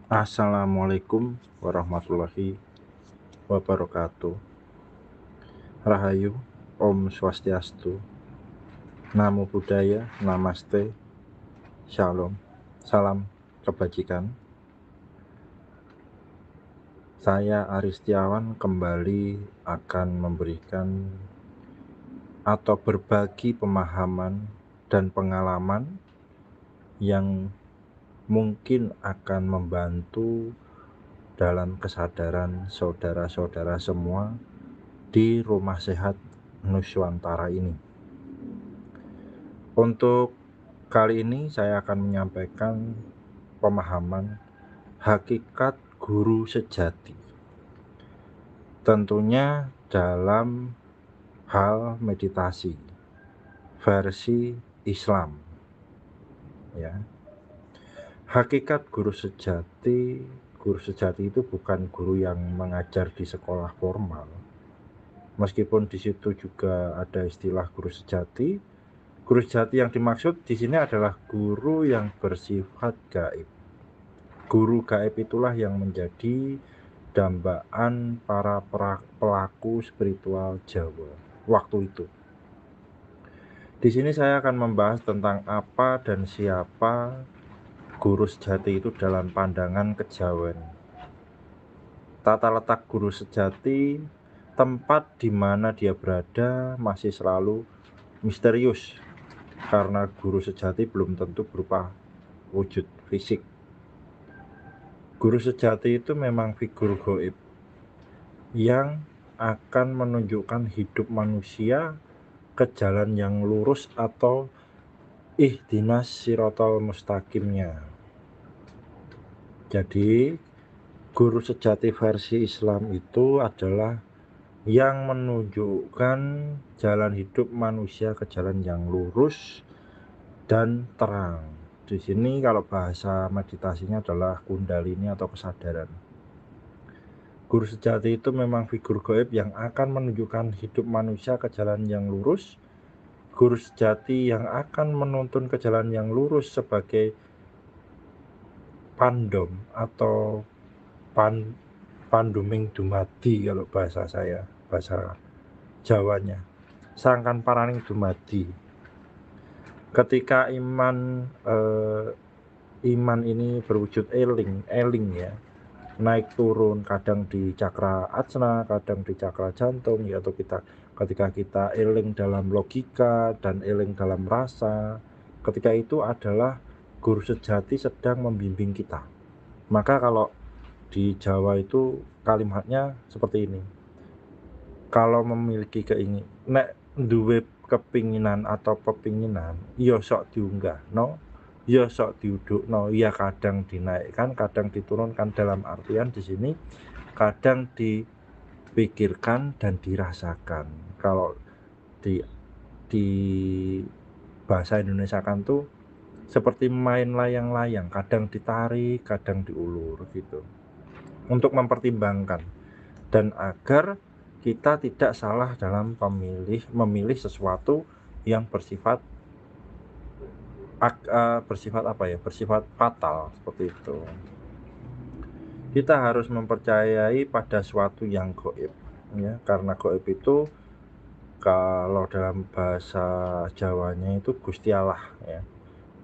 Assalamualaikum warahmatullahi wabarakatuh. Rahayu, Om Swastiastu, Namo Buddhaya, Namaste, Shalom, salam kebajikan. Saya Aristiawan kembali akan memberikan atau berbagi pemahaman dan pengalaman yang mungkin akan membantu dalam kesadaran saudara-saudara semua di Rumah Sehat Nuswantara ini. Untuk kali ini saya akan menyampaikan pemahaman hakikat guru sejati. Tentunya dalam hal meditasi versi Islam. Ya. Hakikat guru sejati itu bukan guru yang mengajar di sekolah formal. Meskipun di situ juga ada istilah guru sejati yang dimaksud di sini adalah guru yang bersifat gaib. Guru gaib itulah yang menjadi dambaan para pelaku spiritual Jawa waktu itu. Di sini saya akan membahas tentang apa dan siapa guru sejati itu dalam pandangan kejawen. Tata letak guru sejati, tempat di mana dia berada masih selalu misterius karena guru sejati belum tentu berupa wujud fisik. Guru sejati itu memang figur gaib yang akan menunjukkan hidup manusia ke jalan yang lurus atau ihdinas siratal mustaqimnya. Jadi guru sejati versi Islam itu adalah yang menunjukkan jalan hidup manusia ke jalan yang lurus dan terang. Di sini kalau bahasa meditasinya adalah kundalini atau kesadaran. Guru sejati itu memang figur gaib yang akan menunjukkan hidup manusia ke jalan yang lurus. Guru sejati yang akan menuntun ke jalan yang lurus sebagai pandom atau panduming dumadi kalau bahasa saya, bahasa Jawanya. Sangkan paraning dumadi. Ketika iman ini berwujud eling ya, naik turun, kadang di cakra ajna, kadang di cakra jantung ya, atau ketika kita eling dalam logika dan eling dalam rasa, ketika itu adalah guru sejati sedang membimbing kita. Maka kalau di Jawa itu kalimatnya seperti ini, kalau memiliki keinginan, nek duwe kepinginan atau pepinginan, ya sok diunggah no, ya sok diudukno, ya kadang dinaikkan, kadang diturunkan. Dalam artian di sini kadang dipikirkan dan dirasakan. Kalau di bahasa Indonesia kan tuh seperti main layang-layang, kadang ditarik, kadang diulur gitu. Untuk mempertimbangkan dan agar kita tidak salah dalam memilih sesuatu yang bersifat bersifat fatal seperti itu. Kita harus mempercayai pada suatu yang gaib ya, karena gaib itu kalau dalam bahasa Jawanya itu Gusti Allah ya.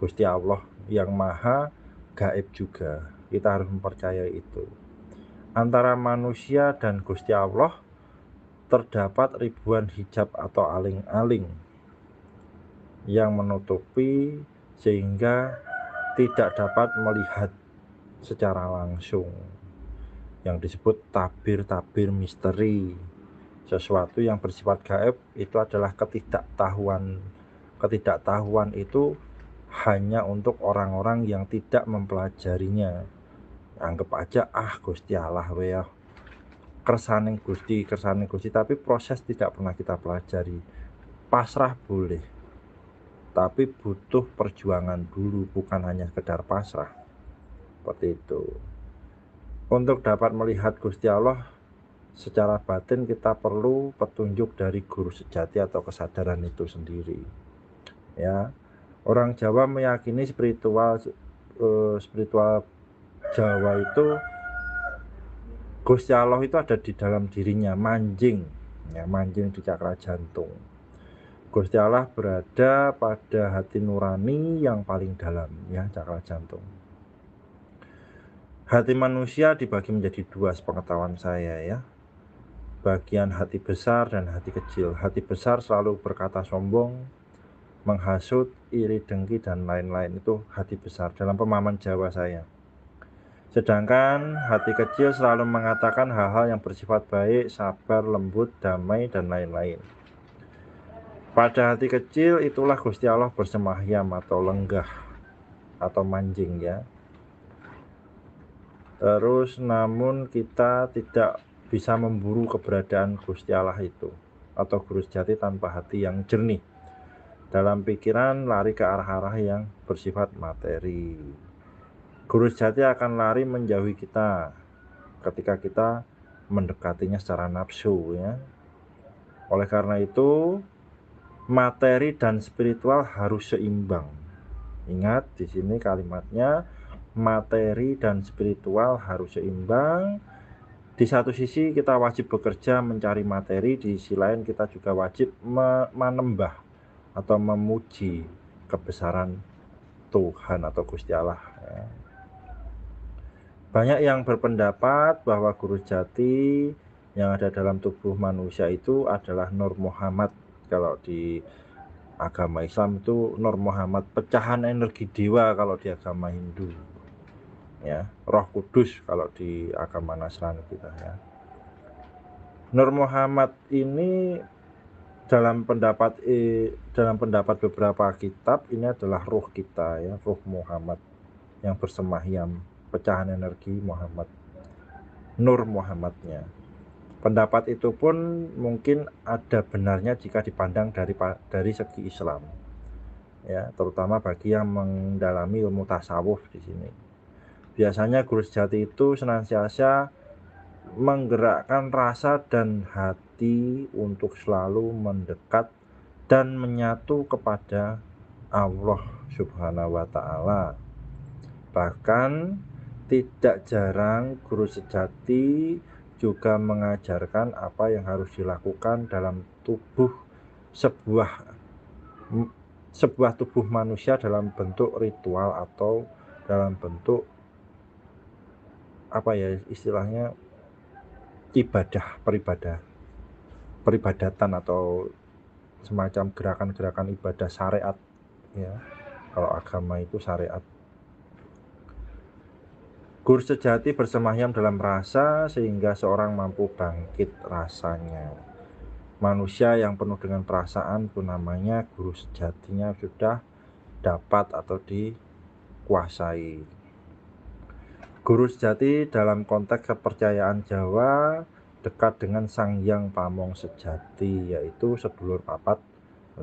Gusti Allah yang maha gaib juga. Kita harus mempercayai itu. Antara manusia dan Gusti Allah terdapat ribuan hijab atau aling-aling yang menutupi sehingga tidak dapat melihat secara langsung, yang disebut tabir-tabir misteri. Sesuatu yang bersifat gaib itu adalah ketidaktahuan. Ketidaktahuan itu hanya untuk orang-orang yang tidak mempelajarinya. Anggap aja Gusti Allah ya, kersaning Gusti, tapi proses tidak pernah kita pelajari. Pasrah boleh, tapi butuh perjuangan dulu, bukan hanya sekedar pasrah. Seperti itu. Untuk dapat melihat Gusti Allah secara batin, kita perlu petunjuk dari guru sejati atau kesadaran itu sendiri. Ya, orang Jawa meyakini spiritual Jawa itu Gusti Allah itu ada di dalam dirinya, manjing, ya, manjing di cakra jantung. Gusti Allah berada pada hati nurani yang paling dalam, ya, cakra jantung. Hati manusia dibagi menjadi dua sepengetahuan saya, ya. Bagian hati besar dan hati kecil. Hati besar selalu berkata sombong, menghasut, iri, dengki, dan lain-lain. Itu hati besar dalam pemahaman Jawa saya. Sedangkan hati kecil selalu mengatakan hal-hal yang bersifat baik, sabar, lembut, damai, dan lain-lain. Pada hati kecil itulah Gusti Allah bersemahyam atau lenggah atau manjing, ya. Terus namun kita tidak bisa memburu keberadaan Gusti Allah itu atau guru sejati tanpa hati yang jernih. Dalam pikiran lari ke arah-arah yang bersifat materi. Guru sejati akan lari menjauhi kita ketika kita mendekatinya secara nafsu, ya. Oleh karena itu, materi dan spiritual harus seimbang. Ingat di sini kalimatnya, materi dan spiritual harus seimbang. Di satu sisi kita wajib bekerja mencari materi, di sisi lain kita juga wajib menembah atau memuji kebesaran Tuhan atau Gusti Allah, ya. Banyak yang berpendapat bahwa guru sejati yang ada dalam tubuh manusia itu adalah Nur Muhammad. Kalau di agama Islam itu Nur Muhammad, pecahan energi dewa kalau di agama Hindu, ya. Roh Kudus kalau di agama Nasrani kita, ya. Nur Muhammad ini dalam pendapat beberapa kitab ini adalah ruh kita, ya, ruh Muhammad yang bersemahyam, pecahan energi Muhammad, Nur Muhammadnya. Pendapat itu pun mungkin ada benarnya jika dipandang dari segi Islam, ya, terutama bagi yang mendalami ilmu tasawuf di sini. Biasanya guru sejati itu senantiasa menggerakkan rasa dan hati untuk selalu mendekat dan menyatu kepada Allah Subhanahu wa Ta'ala. Bahkan tidak jarang guru sejati juga mengajarkan apa yang harus dilakukan dalam sebuah tubuh manusia dalam bentuk ritual atau dalam bentuk apa, ya, istilahnya peribadatan atau semacam gerakan-gerakan ibadah syariat, ya. Kalau agama itu syariat. Guru sejati bersemahyam dalam rasa sehingga seorang mampu bangkit rasanya. Manusia yang penuh dengan perasaan itu namanya guru sejatinya sudah dapat atau dikuasai. Guru sejati dalam konteks kepercayaan Jawa dekat dengan Sang Hyang Pamong sejati, yaitu sedulur papat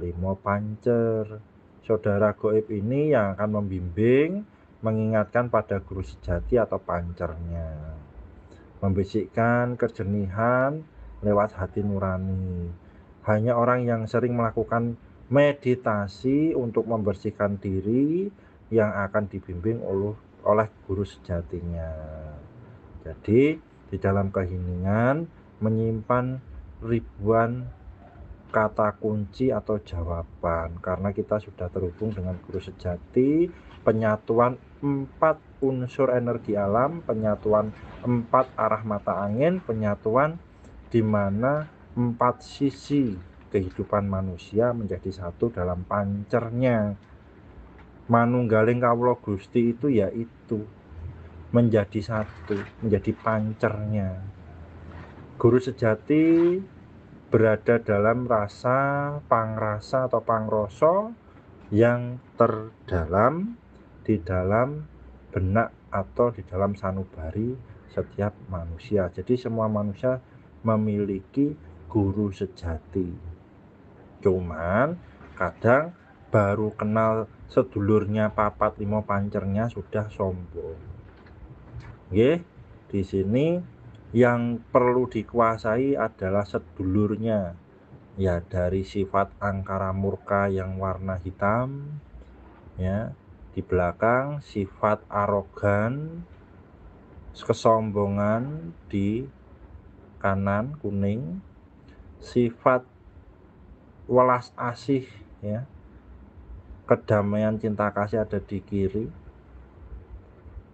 limo pancer. Saudara goib ini yang akan membimbing, mengingatkan pada guru sejati atau pancernya, membisikkan kejernihan lewat hati nurani. Hanya orang yang sering melakukan meditasi untuk membersihkan diri yang akan dibimbing oleh guru sejatinya. Jadi di dalam keheningan menyimpan ribuan kata kunci atau jawaban, karena kita sudah terhubung dengan guru sejati. Penyatuan 4 unsur energi alam, penyatuan 4 arah mata angin, penyatuan di mana 4 sisi kehidupan manusia menjadi satu dalam pancernya. Manunggaling kawula Gusti itu yaitu menjadi satu, menjadi pancernya. Guru sejati berada dalam rasa, pangrasa atau pangrasa yang terdalam di dalam benak atau di dalam sanubari setiap manusia. Jadi semua manusia memiliki guru sejati. Cuman kadang baru kenal sedulurnya papat limo pancernya sudah sombong. Nggih, di sini yang perlu dikuasai adalah sedulurnya, ya, dari sifat angkara murka yang warna hitam, ya. Di belakang sifat arogan kesombongan di kanan kuning, sifat welas asih ya, kedamaian cinta kasih ada di kiri,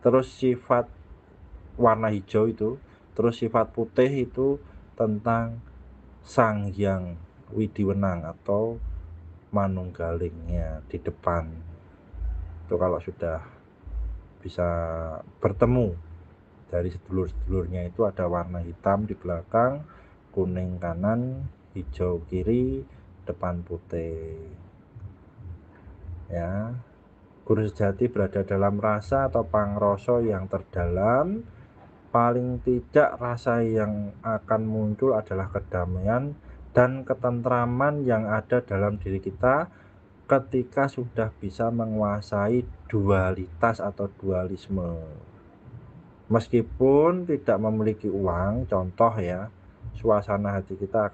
terus sifat warna hijau itu, terus sifat putih itu tentang Sang Hyang Widiwenang atau Manunggalingnya di depan. Itu kalau sudah bisa bertemu dari sedulur-sedulurnya itu ada warna hitam di belakang, kuning kanan, hijau kiri, depan putih. Ya, guru sejati berada dalam rasa atau pangrasa yang terdalam. Paling tidak rasa yang akan muncul adalah kedamaian dan ketentraman yang ada dalam diri kita ketika sudah bisa menguasai dualitas atau dualisme. Meskipun tidak memiliki uang, contoh ya, suasana hati kita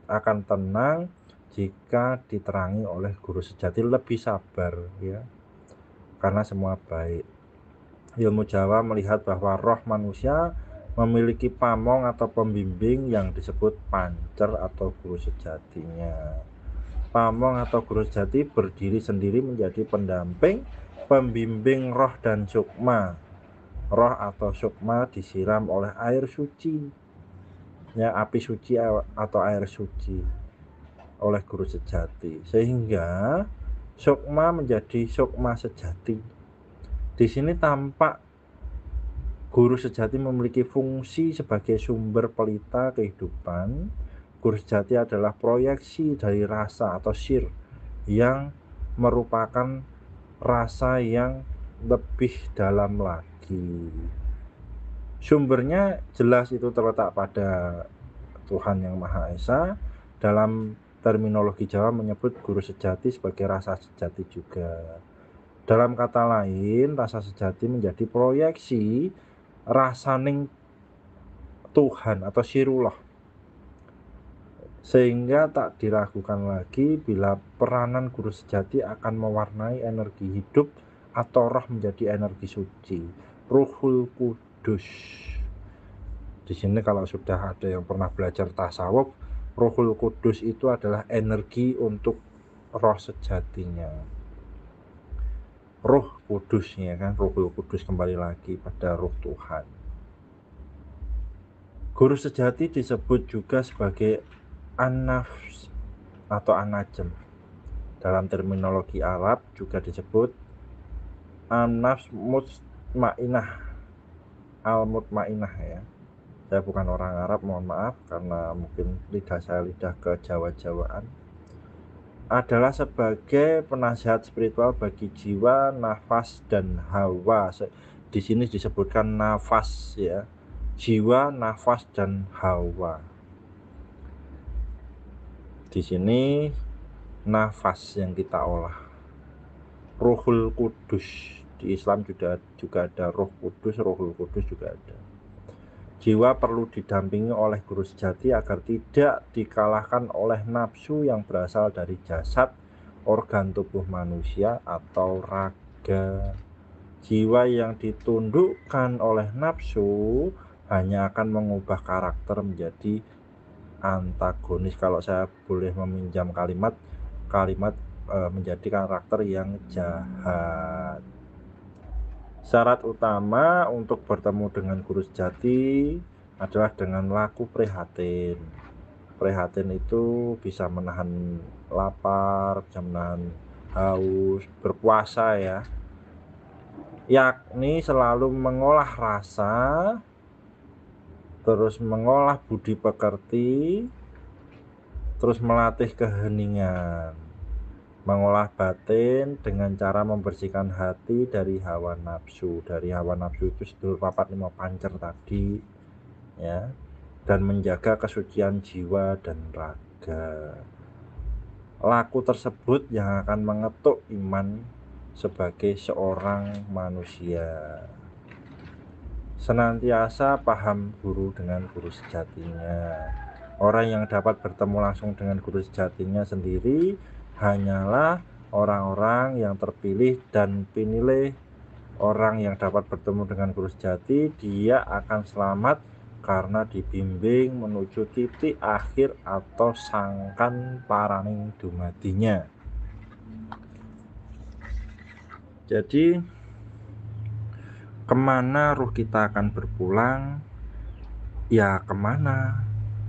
akan tenang jika diterangi oleh guru sejati, lebih sabar ya, karena semua baik. Ilmu Jawa melihat bahwa roh manusia memiliki pamong atau pembimbing yang disebut pancer atau guru sejatinya. Pamong atau guru sejati berdiri sendiri menjadi pendamping, pembimbing roh dan sukma. Roh atau sukma disiram oleh air suci ya, api suci atau air suci oleh guru sejati, sehingga sukma menjadi sukma sejati. Di sini tampak guru sejati memiliki fungsi sebagai sumber pelita kehidupan. Guru sejati adalah proyeksi dari rasa atau sir yang merupakan rasa yang lebih dalam lagi. Sumbernya jelas itu terletak pada Tuhan Yang Maha Esa. Dalam terminologi Jawa menyebut guru sejati sebagai rasa sejati juga. Dalam kata lain, rasa sejati menjadi proyeksi rasaning Tuhan atau sirullah, sehingga tak diragukan lagi bila peranan guru sejati akan mewarnai energi hidup atau roh menjadi energi suci, Ruhul Kudus. Di sini kalau sudah ada yang pernah belajar tasawuf, Ruhul Kudus itu adalah energi untuk roh sejatinya. Ruh Kudus ya kan, Ruhul Kudus kembali lagi pada ruh Tuhan. Guru sejati disebut juga sebagai an-nafs atau an-najm. Dalam terminologi Arab juga disebut an-nafs mutmainah, al-mutmainah ya. Saya bukan orang Arab, mohon maaf karena mungkin lidah saya lidah kejawa-jawaan. Adalah sebagai penasihat spiritual bagi jiwa, nafas dan hawa. Di sini disebutkan nafas ya. Jiwa, nafas dan hawa. Di sini nafas yang kita olah. Ruhul Kudus. Di Islam juga ada Ruh Kudus, Ruhul Kudus juga ada. Jiwa perlu didampingi oleh guru sejati agar tidak dikalahkan oleh nafsu yang berasal dari jasad, organ tubuh manusia atau raga. Jiwa yang ditundukkan oleh nafsu hanya akan mengubah karakter menjadi antagonis. Kalau saya boleh meminjam kalimat menjadi karakter yang jahat. Syarat utama untuk bertemu dengan guru sejati adalah dengan laku prihatin. Prihatin itu bisa menahan lapar, bisa menahan haus, berpuasa ya. Yakni selalu mengolah rasa, terus mengolah budi pekerti, terus melatih keheningan, mengolah batin dengan cara membersihkan hati dari hawa nafsu. Dari hawa nafsu itu sedulur papat lima pancer tadi ya, dan menjaga kesucian jiwa dan raga. Laku tersebut yang akan mengetuk iman sebagai seorang manusia. Senantiasa paham guru dengan guru sejatinya. Orang yang dapat bertemu langsung dengan guru sejatinya sendiri hanyalah orang-orang yang terpilih dan pinilih Orang yang dapat bertemu dengan guru sejati, dia akan selamat karena dibimbing menuju titik akhir atau sangkan paraning dumadinya. Jadi kemana ruh kita akan berpulang? Ya kemana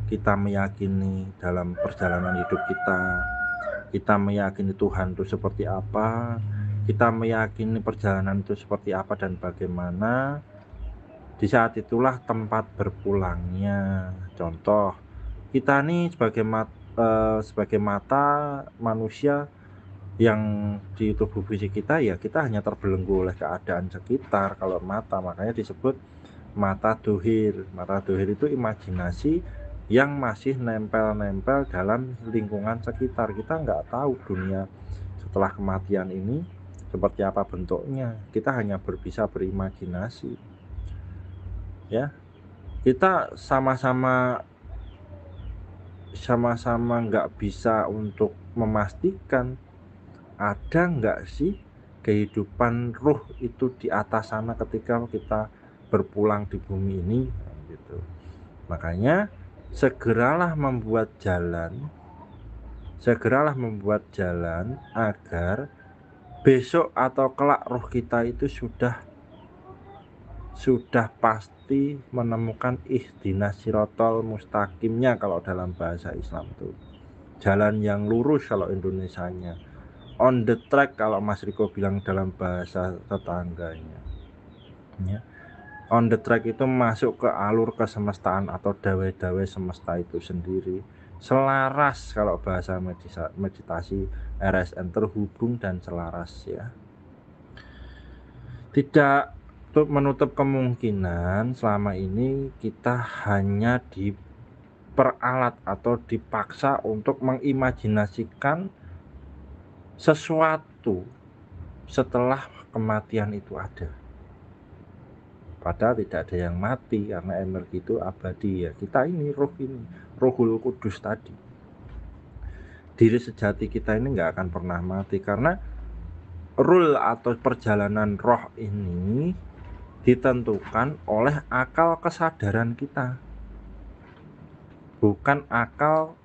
kita meyakini dalam perjalanan hidup kita meyakini Tuhan itu seperti apa, kita meyakini perjalanan itu seperti apa dan bagaimana. Di saat itulah tempat berpulangnya. Contoh, kita nih sebagai mata manusia yang di tubuh fisik kita, ya kita hanya terbelenggu oleh keadaan sekitar. Kalau mata, makanya disebut mata duhir. Mata duhir itu imajinasi yang masih nempel-nempel dalam lingkungan sekitar. Kita nggak tahu dunia setelah kematian ini seperti apa bentuknya. Kita hanya bisa berimajinasi. Ya, kita sama-sama nggak bisa untuk memastikan ada nggak sih kehidupan ruh itu di atas sana ketika kita berpulang di bumi ini, gitu. Makanya segeralah membuat jalan agar besok atau kelak ruh kita itu sudah pasti menemukan ihdinas sirotol mustaqimnya kalau dalam bahasa Islam itu. Jalan yang lurus kalau Indonesianya. On the track kalau Mas Riko bilang dalam bahasa tetangganya. Ya. On the track itu masuk ke alur kesemestaan atau dawe-dawe semesta itu sendiri. Selaras kalau bahasa meditasi RSN, terhubung dan selaras ya. Tidak menutup kemungkinan selama ini kita hanya diperalat atau dipaksa untuk mengimajinasikan sesuatu setelah kematian itu ada. Padahal tidak ada yang mati karena energi itu abadi ya. Kita ini Rohul Kudus tadi. Diri sejati kita ini nggak akan pernah mati karena rule atau perjalanan roh ini ditentukan oleh akal kesadaran kita, bukan akal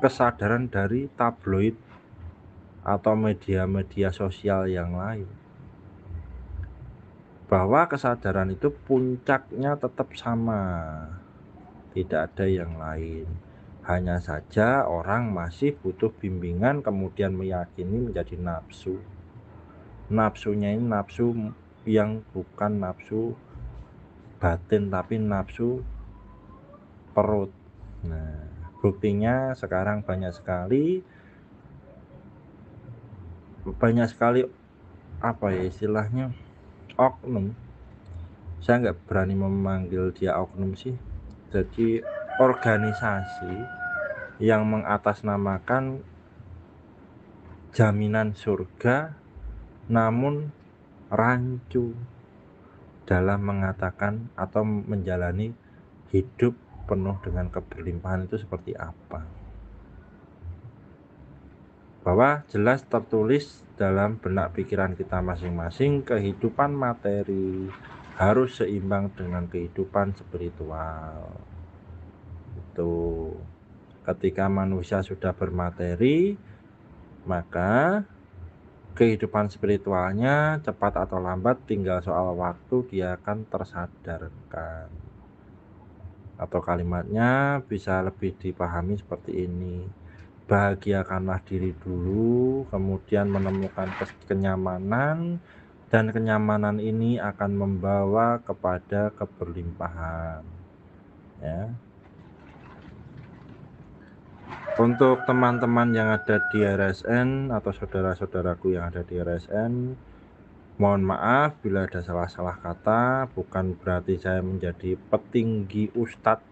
kesadaran dari tabloid atau media-media sosial yang lain. Bahwa kesadaran itu puncaknya tetap sama, tidak ada yang lain. Hanya saja orang masih butuh bimbingan, kemudian meyakini menjadi nafsu. Nafsunya ini nafsu yang bukan nafsu batin tapi nafsu perut. Nah, buktinya sekarang banyak sekali apa ya istilahnya, oknum. Saya nggak berani memanggil dia oknum sih. Jadi organisasi yang mengatasnamakan jaminan surga namun rancu dalam mengatakan atau menjalani hidup penuh dengan keberlimpahan itu seperti apa. Bahwa jelas tertulis dalam benak pikiran kita masing-masing, kehidupan materi harus seimbang dengan kehidupan spiritual. Itu ketika manusia sudah bermateri, maka kehidupan spiritualnya cepat atau lambat tinggal soal waktu dia akan tersadarkan. Atau kalimatnya bisa lebih dipahami seperti ini: bahagiakanlah diri dulu, kemudian menemukan kenyamanan, dan kenyamanan ini akan membawa kepada keberlimpahan ya. Untuk teman-teman yang ada di RSN atau saudara-saudaraku yang ada di RSN, mohon maaf bila ada salah-salah kata. Bukan berarti saya menjadi petinggi ustadz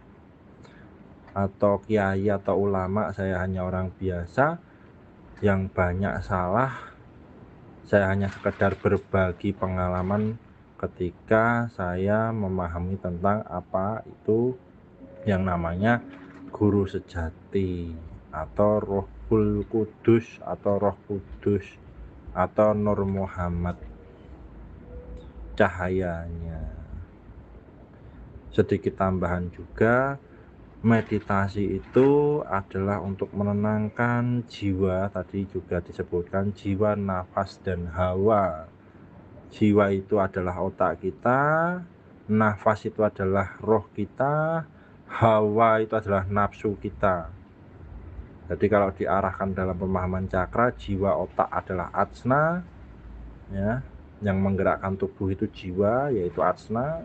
atau kiai atau ulama. Saya hanya orang biasa yang banyak salah. Saya hanya sekedar berbagi pengalaman ketika saya memahami tentang apa itu yang namanya guru sejati atau Rohul Kudus atau Roh Kudus atau Nur Muhammad. cahayanya. Sedikit tambahan juga, meditasi itu adalah untuk menenangkan jiwa, tadi juga disebutkan jiwa, nafas, dan hawa. Jiwa itu adalah otak kita, nafas itu adalah roh kita, hawa itu adalah nafsu kita. Jadi kalau diarahkan dalam pemahaman cakra, jiwa, otak adalah ajna, ya, yang menggerakkan tubuh itu jiwa, yaitu ajna.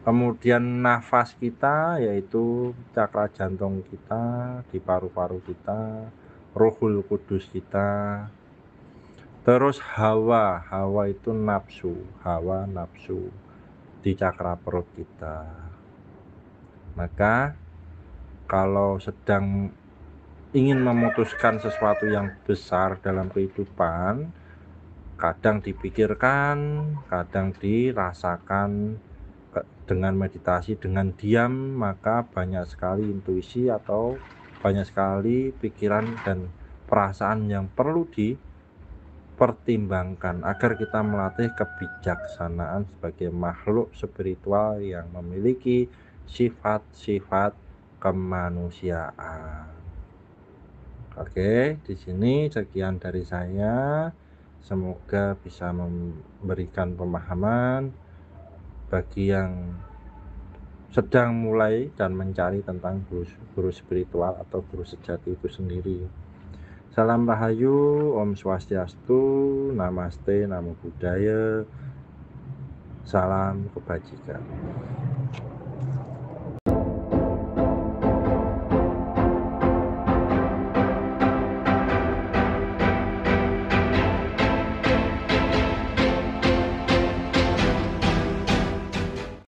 Kemudian nafas kita yaitu cakra jantung kita, di paru-paru kita, Rohul Kudus kita. Terus hawa, hawa itu nafsu, hawa nafsu di cakra perut kita. Maka kalau sedang ingin memutuskan sesuatu yang besar dalam kehidupan, kadang dipikirkan, kadang dirasakan dengan meditasi, dengan diam, maka banyak sekali intuisi atau banyak sekali pikiran dan perasaan yang perlu dipertimbangkan agar kita melatih kebijaksanaan sebagai makhluk spiritual yang memiliki sifat-sifat kemanusiaan. Oke, di sini sekian dari saya. Semoga bisa memberikan pemahaman bagi yang sedang mulai dan mencari tentang guru spiritual atau guru sejati itu sendiri. Salam Rahayu, Om Swastiastu, Namaste, Namo Buddhaya, salam kebajikan.